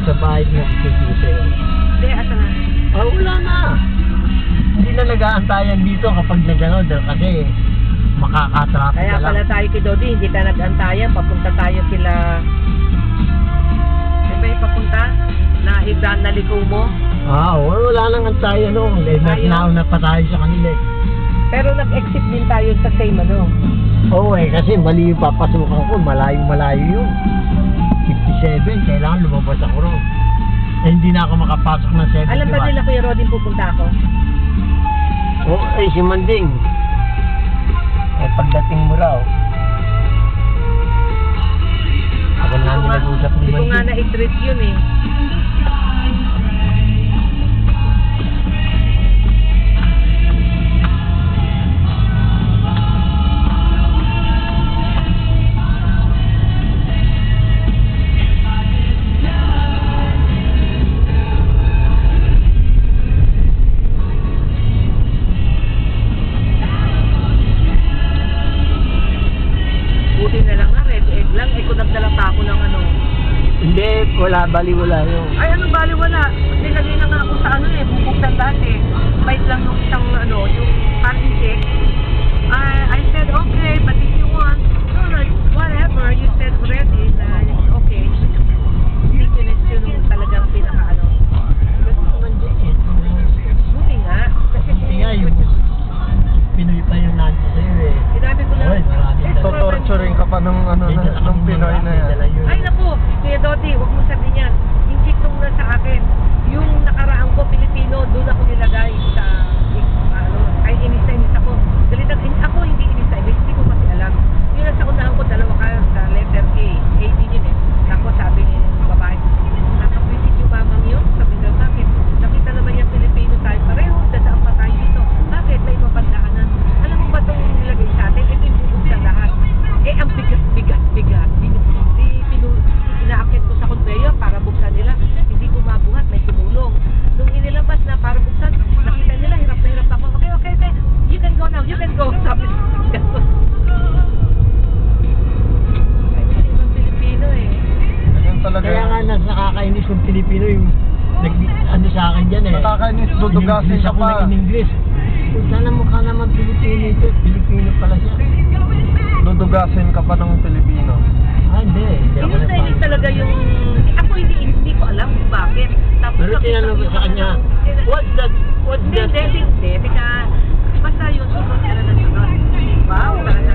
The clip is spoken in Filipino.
Sa bahay niya sa'yo. Hindi, asa na? Ah, wala na. Hindi na nag-aantayan dito kapag nag-ano kasi makakatrapik Kaya na lang. pala tayo kay Dodi, hindi tayo nag-antayan. Papunta tayo kila... Saan ba yung papunta? Na Idan na liko mo? Ah, wala nang antayan noon. Nauna pa tayo sa kanila. Pero nag-exit din tayo sa same ano. Oo kasi mali yung papasukan ko. Malayo yun. 57, kailangan lumabas ako ron. Hindi na ako makapasok ng 71. Alam ba nila Kuya Rodin pupunta ako? Oo, si Manding. Pagdating mo raw. Ako na nag-usap ni Hindi ko nga Manding. na-treat yun eh. Wala, baliwala yun. Ay, anong baliwala? Nilagay na nga ako sa ano eh, bubuksan dati. Bite lang yung isang ano, yung parking check. I said, okay, but if you want, no, whatever, you said already that it's okay. Hindi pinitsin yung talagang pinaka ano. Buti nga. Buti nga yung Pinoy pa yung nanti sa'yo eh. Sinabi ko lang. Oy, maraming Torturing ka pa ng ano ng Pinoy na yan. Ay naku, Kuya Dodi, huwag mo sabihin yan. Hindi itong nasa akin. Yung nakaraan ko, Pilipino, doon ako nilagay sa, ano, ay inis ako. Dalitan, ako hindi inis, hindi ko kasi alam. Yung nasa unahan ko, dalawa ka sa letter A. A din yun eh. Tapos sabi ni babae, nakapwisit yung mamang yun. Sabi nga, bakit? Nakita naman yung Pilipino tayo pareho, dadaan pa tayo dito. Bakit? May mapandaanan. Alam mo ba itong nilagay sa atin? Ito yung bubuksan lahat. Eh, ang bigat. Inaakit ko sa conveyor para buksan nila. Hindi ko mabuhat, may tumulong. Nung inilabas na para buksan, nakita nila, hirap na hirap ako. Okay. You can go now, you can go. Sabi gano'n. Kasi ibang Pilipino eh. Yan talaga. Kaya nga nakakainis yung Pilipino yung ano sa akin dyan eh. Nakakainis, dudugasin ka pa. In English. Sana mukha naman Pilipino ito. Pilipino pala siya. Dudugasin ka pa ng Pilipino. Ah, hindi. Yung Chinese talaga yung... Ako hindi ko alam kung bakit. Tapos Pero tinanong ko sa kanya, what's that? Hindi. Teka, basta yun, sunod sila ng sunod. Wow, talaga.